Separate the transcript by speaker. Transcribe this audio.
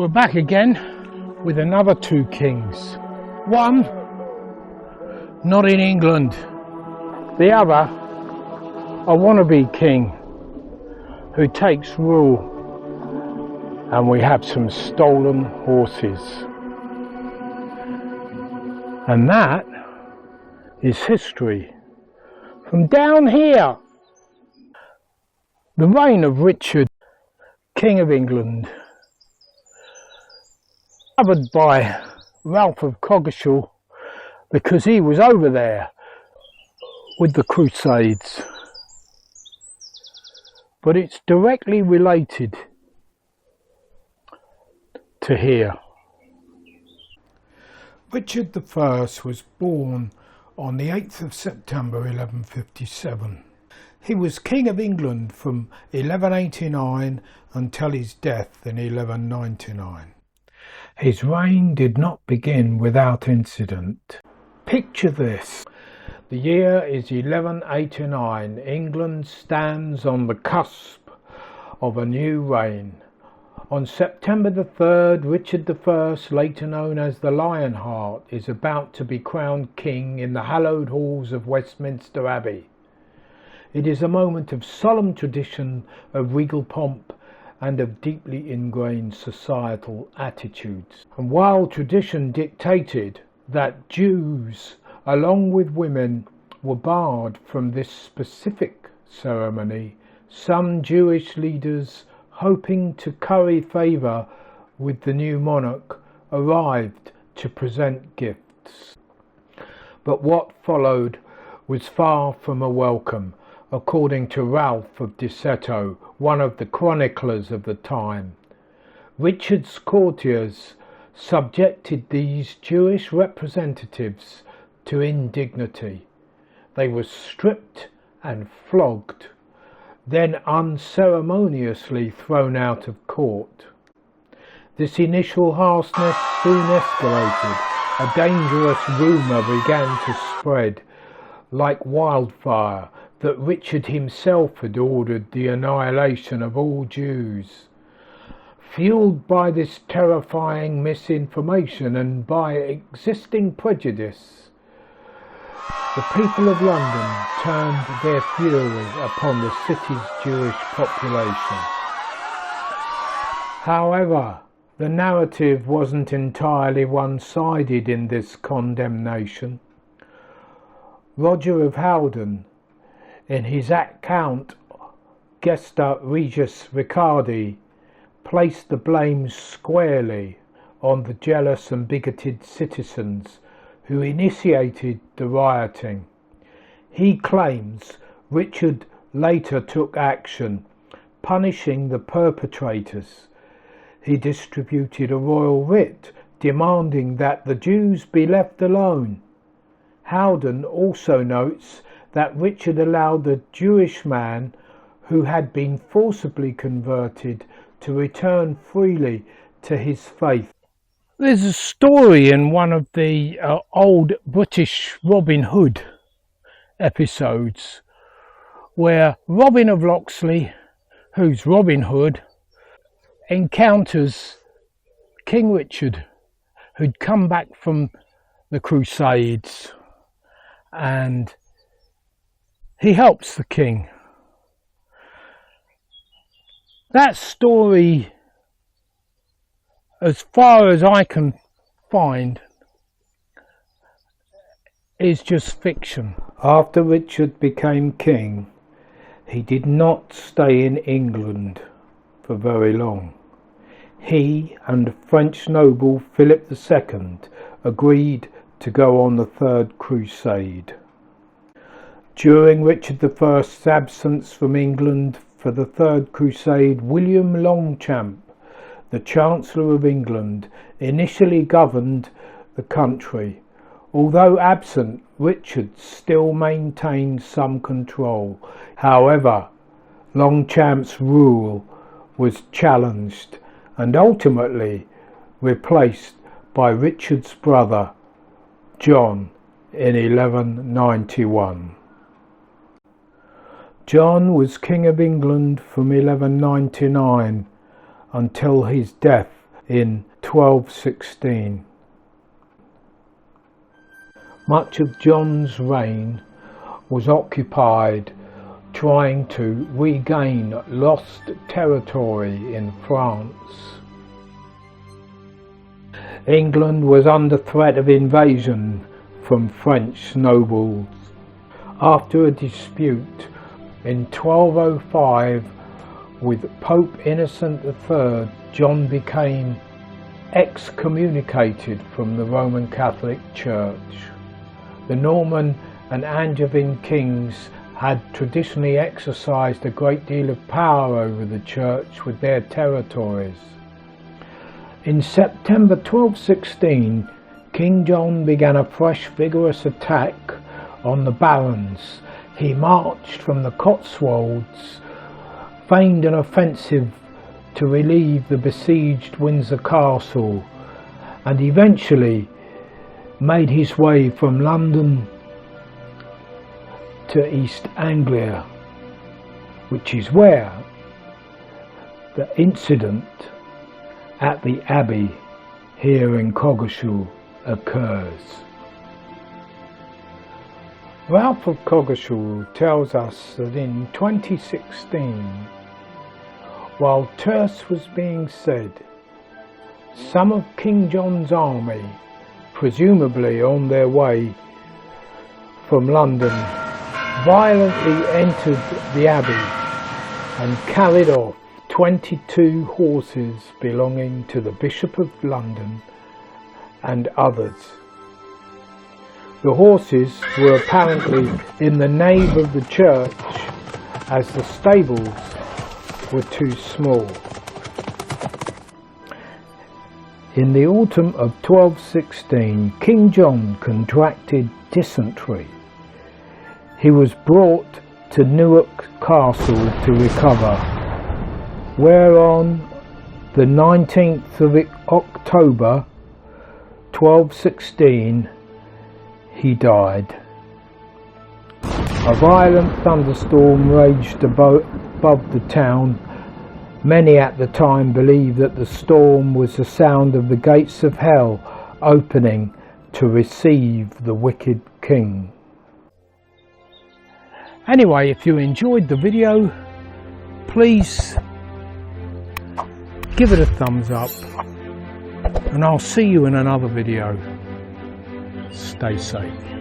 Speaker 1: We're back again with another two kings. One, not in England. The other, a wannabe king who takes rule. And we have some stolen horses. And that is history. From down here, the reign of Richard, King of England, covered by Ralph of Coggeshall because he was over there with the Crusades. But it's directly related to here. Richard I was born on the 8th of September 1157. He was King of England from 1189 until his death in 1199. His reign did not begin without incident. Picture this. The year is 1189. England stands on the cusp of a new reign. On September the 3rd, Richard I, later known as the Lionheart, is about to be crowned king in the hallowed halls of Westminster Abbey. It is a moment of solemn tradition, of regal pomp, and of deeply ingrained societal attitudes. And while tradition dictated that Jews, along with women, were barred from this specific ceremony, some Jewish leaders, hoping to curry favour with the new monarch, arrived to present gifts. But what followed was far from a welcome, according to Ralph of Diceto, one of the chroniclers of the time. Richard's courtiers subjected these Jewish representatives to indignity. They were stripped and flogged, then unceremoniously thrown out of court. This initial harshness soon escalated. A dangerous rumour began to spread like wildfire that Richard himself had ordered the annihilation of all Jews. Fueled by this terrifying misinformation and by existing prejudice, the people of London turned their fury upon the city's Jewish population. However, the narrative wasn't entirely one-sided in this condemnation. Roger of Howden, in his account Gesta Regis Ricardi, placed the blame squarely on the jealous and bigoted citizens who initiated the rioting. He claims Richard later took action, punishing the perpetrators. He distributed a royal writ demanding that the Jews be left alone. Howden also notes that Richard allowed the Jewish man who had been forcibly converted to return freely to his faith. There's a story in one of the old British Robin Hood episodes where Robin of Locksley, who's Robin Hood, encounters King Richard, who'd come back from the Crusades, and he helps the king. That story, as far as I can find, is just fiction. After Richard became king, he did not stay in England for very long. He and French noble Philip II agreed to go on the Third Crusade. During Richard I's absence from England for the Third Crusade, William Longchamp, the Chancellor of England, initially governed the country. Although absent, Richard still maintained some control. However, Longchamp's rule was challenged and ultimately replaced by Richard's brother, John, in 1191. John was King of England from 1199 until his death in 1216. Much of John's reign was occupied trying to regain lost territory in France. England was under threat of invasion from French nobles. After a dispute in 1205 with Pope Innocent III, John became excommunicated from the Roman Catholic Church. The Norman and Angevin kings had traditionally exercised a great deal of power over the church with their territories. In September 1216, King John began a fresh vigorous attack on the barons. He marched from the Cotswolds, feigned an offensive to relieve the besieged Windsor Castle, and eventually made his way from London to East Anglia, which is where the incident at the Abbey here in Coggeshall occurs. Ralph of Coggeshall tells us that in 2016, while terce was being said, some of King John's army, presumably on their way from London, violently entered the Abbey and carried off 22 horses belonging to the Bishop of London and others. The horses were apparently in the nave of the church, as the stables were too small. In the autumn of 1216, King John contracted dysentery. He was brought to Newark Castle to recover, whereon the 19th of October 1216 he died. A violent thunderstorm raged above the town. Many at the time believed that the storm was the sound of the gates of hell opening to receive the wicked king. Anyway, if you enjoyed the video, please give it a thumbs up, and I'll see you in another video. Stay safe.